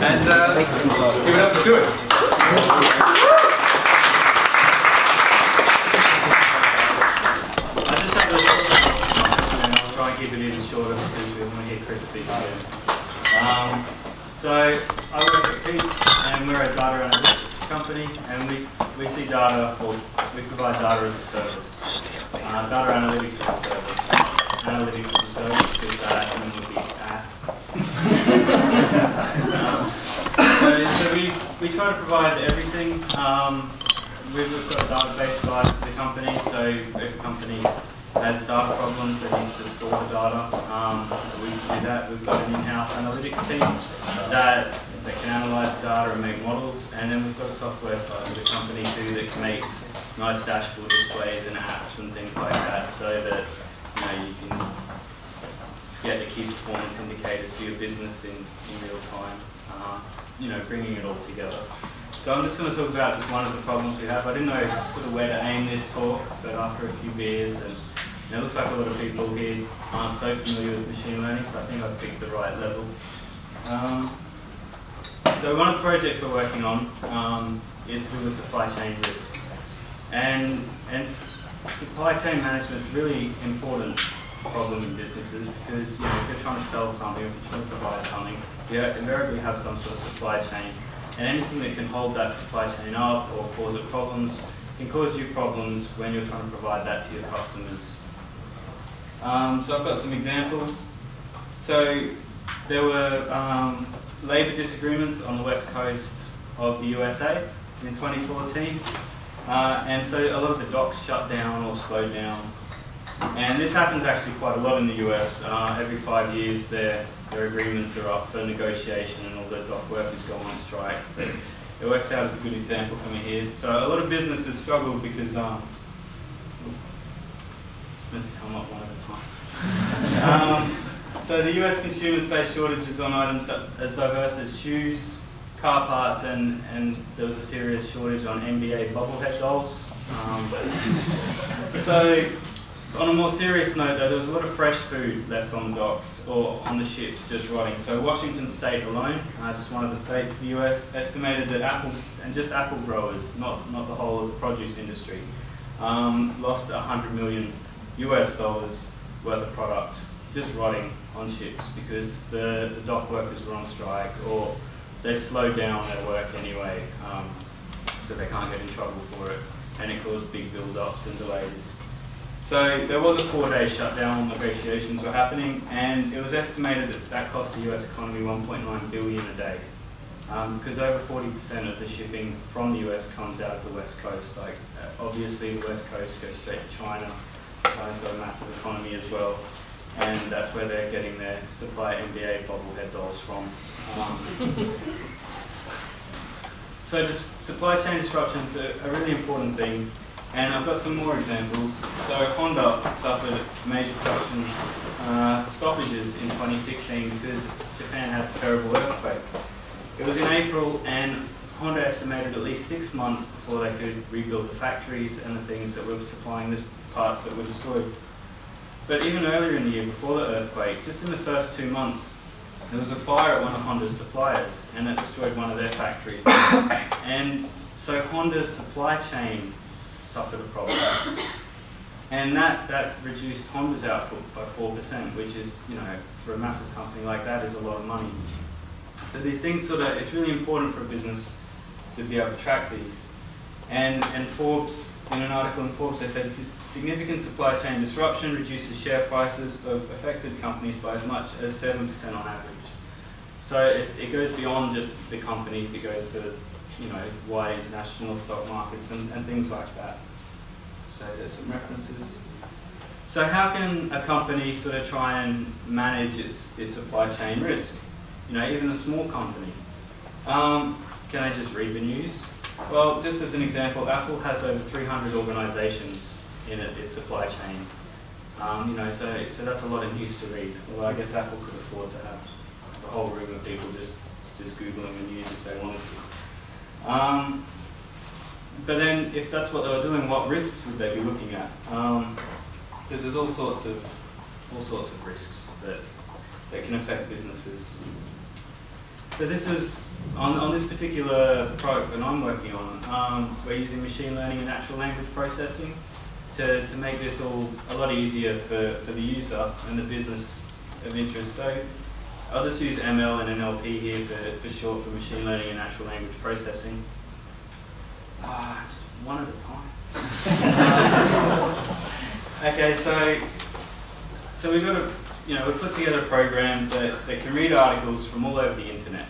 And give it up for Stuart. I just have a short and I'll try and keep it even shorter because we want to hear Chris speak again. So I work at Peak and we're a data analytics company, and we see data, or we provide data as a service. Data analytics as a service. Analytics as a service because that would be ass. So we try to provide everything. We've got a database side of the company, so if a company has data problems, they need to store the data. We can do that. We've got an in-house analytics team that can analyze the data and make models, and then we've got a software side of the company too that can make nice dashboard displays and apps and things like that, so that you can get the key performance indicators for your business in real time. Bringing it all together. So I'm just going to talk about just one of the problems we have. I didn't know sort of where to aim this talk, but after a few beers, and it looks like a lot of people here aren't so familiar with machine learning, so I think I've picked the right level. So one of the projects we're working on is to do with supply chain risk. And supply chain management is a really important problem in businesses because if you're trying to sell something, if you're trying to provide something, you invariably have some sort of supply chain. And anything that can hold that supply chain up or cause it problems can cause you problems when you're trying to provide that to your customers. So I've got some examples. So there were labour disagreements on the west coast of the USA in 2014. And so a lot of the docks shut down or slowed down. And this happens actually quite a lot in the US. Every 5 years their agreements are up for negotiation and all the dock workers go on strike. But it works out as a good example for me here. So a lot of businesses struggle because, it's meant to come up one at a time. So the US consumers face shortages on items as diverse as shoes, car parts, and there was a serious shortage on NBA bobblehead dolls. So on a more serious note though, there was a lot of fresh food left on the docks or on the ships just rotting. So Washington State alone, just one of the states of the US, estimated that apple growers, not the whole of the produce industry, lost $100 million US worth of product just rotting on ships because the dock workers were on strike or they slowed down their work anyway, so they can't get in trouble for it, and it caused big build-ups and delays. So there was a 4-day shutdown while negotiations were happening, and it was estimated that cost the US economy $1.9 billion a day, because over 40% of the shipping from the US comes out of the West Coast. Obviously the West Coast goes straight to China. China's got a massive economy as well, and that's where they're getting their supply NBA bobblehead dolls from. So just supply chain disruptions are a really important thing. And I've got some more examples. So Honda suffered major production stoppages in 2016 because Japan had a terrible earthquake. It was in April, and Honda estimated at least 6 months before they could rebuild the factories and the things that were supplying the parts that were destroyed. But even earlier in the year, before the earthquake, just in the first 2 months, there was a fire at one of Honda's suppliers, and that destroyed one of their factories. And so Honda's supply chain suffered a problem, and that reduced Honda's output by 4%, which is, for a massive company like that, is a lot of money. So these things it's really important for a business to be able to track these. And Forbes, in an article in Forbes, they said significant supply chain disruption reduces share prices of affected companies by as much as 7% on average. So it goes beyond just the companies, it goes to wide international stock markets and things like that. So there's some references. So how can a company try and manage its supply chain risk? Even a small company. Can they just read the news? Well, just as an example, Apple has over 300 organizations in its supply chain. So that's a lot of news to read. Well, I guess Apple could afford to have a whole room of people just Googling the news if they wanted to. But then, if that's what they were doing, what risks would they be looking at? Because there's all sorts of risks that can affect businesses. So this is on this particular product that I'm working on, we're using machine learning and natural language processing to make this all a lot easier for the user and the business of interest. So I'll just use ML and NLP here for short, for machine learning and natural language processing. Just one at a time. Okay, so we've got we've put together a program that can read articles from all over the internet.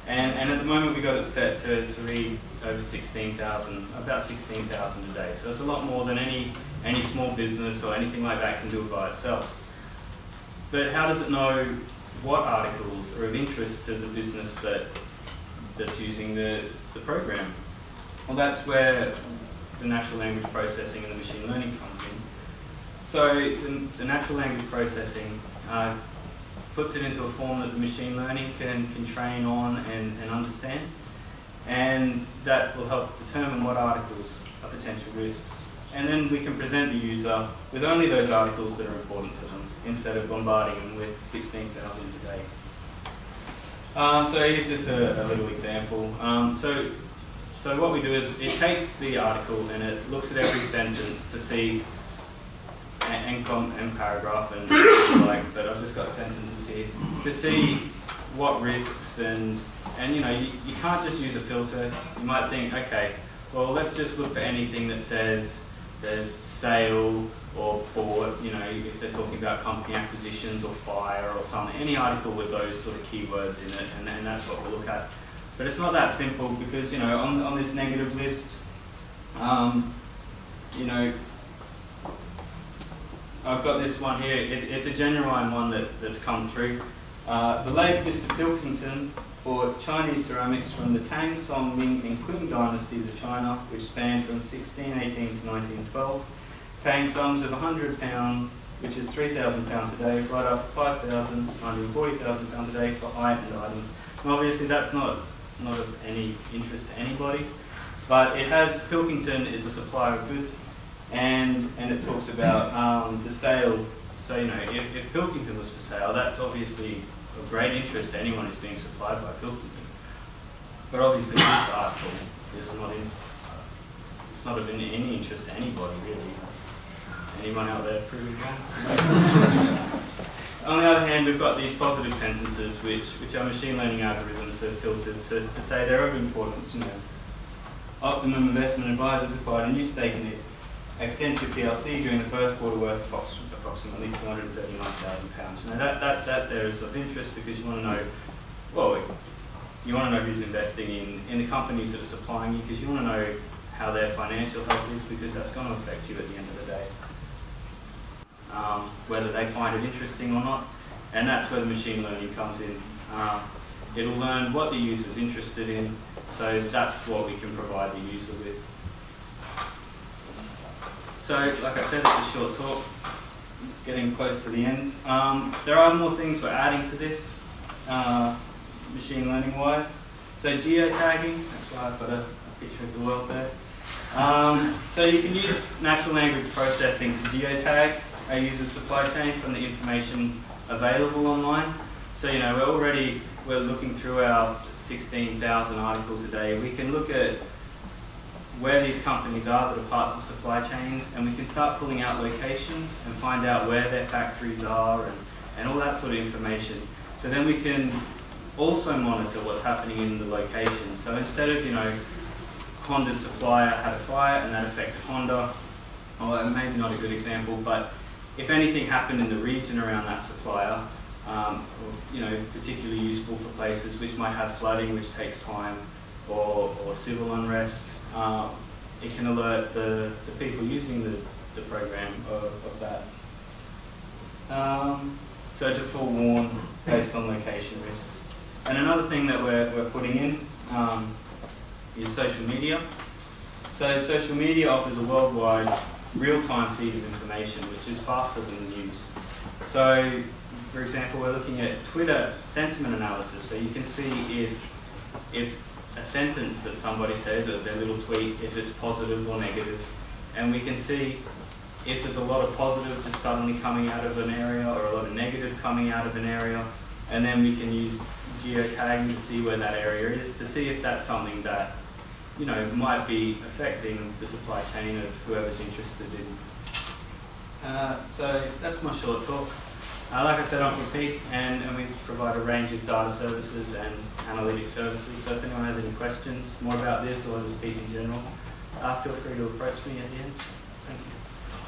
And at the moment we've got it set to read over about 16,000 a day. So it's a lot more than any small business or anything like that can do it by itself. But how does it know what articles are of interest to the business that's using the program? Well, that's where the natural language processing and the machine learning comes in. So the natural language processing puts it into a form that the machine learning can train on and understand, and that will help determine what articles are potential risks. And then we can present the user with only those articles that are important to them, instead of bombarding them with 16,000 a day. So here's just a little example. So what we do is it takes the article and it looks at every sentence to see, and paragraph and but I've just got sentences here, to see what risks and you can't just use a filter. You might think, okay, well, let's just look for anything that says there's sale or bought, if they're talking about company acquisitions or fire or something, any article with those sort of keywords in it, and that's what we'll look at. But it's not that simple, because on this negative list, I've got this one here. It's a genuine one that's come through. The late Mr. Pilkington bought Chinese ceramics from the Tang, Song, Ming and Qing dynasties of China, which spanned from 1618 to 1912, paying sums of £100, which is £3,000 a day, right up to £5,000, £140,000 a day for high-end items. And obviously that's not of any interest to anybody, but it has, Pilkington is a supplier of goods, and it talks about the sale. So if Pilkington was for sale, that's obviously of great interest to anyone who's being supplied by Pilkington. But obviously this article is it's not of any interest to anybody really. Anyone out there prove it wrong? On the other hand, we've got these positive sentences which our machine learning algorithms have filtered to say they're of importance. Optimum Investment Advisors acquired a new stake in Accenture PLC during the first quarter, worth approximately £239,000. That there is of interest, because you want to know who's investing in the companies that are supplying you, because you want to know how their financial health is, because that's going to affect you at the end of the day. Whether they find it interesting or not, and that's where the machine learning comes in. It'll learn what the user's interested in, so that's what we can provide the user with. So, like I said, it's a short talk, getting close to the end. There are more things we're adding to this, machine learning wise. So geo-tagging, that's why I've got a picture of the world there. So you can use natural language processing to geotag a user's supply chain from the information available online. So we're looking through our 16,000 articles a day. We can look at where these companies are that are parts of supply chains, and we can start pulling out locations and find out where their factories are and all that sort of information. So then we can also monitor what's happening in the location. So instead of, Honda's supplier had a fire and that affected Honda, or maybe not a good example, but if anything happened in the region around that supplier, particularly useful for places which might have flooding, which takes time, or civil unrest, it can alert the people using the program of that. So to forewarn based on location risks. And another thing that we're putting in is social media. So social media offers a worldwide real-time feed of information, which is faster than the news. So, for example, we're looking at Twitter sentiment analysis, so you can see if a sentence that somebody says, or their little tweet, if it's positive or negative, and we can see if there's a lot of positive just suddenly coming out of an area or a lot of negative coming out of an area, and then we can use geo-tagging to see where that area is, to see if that's something that, you know, might be affecting the supply chain of whoever's interested in. So that's my short talk. Like I said, I'm from Peak, and we provide a range of data services and analytic services. So if anyone has any questions more about this or just Peak in general, feel free to approach me at the end. Thank you.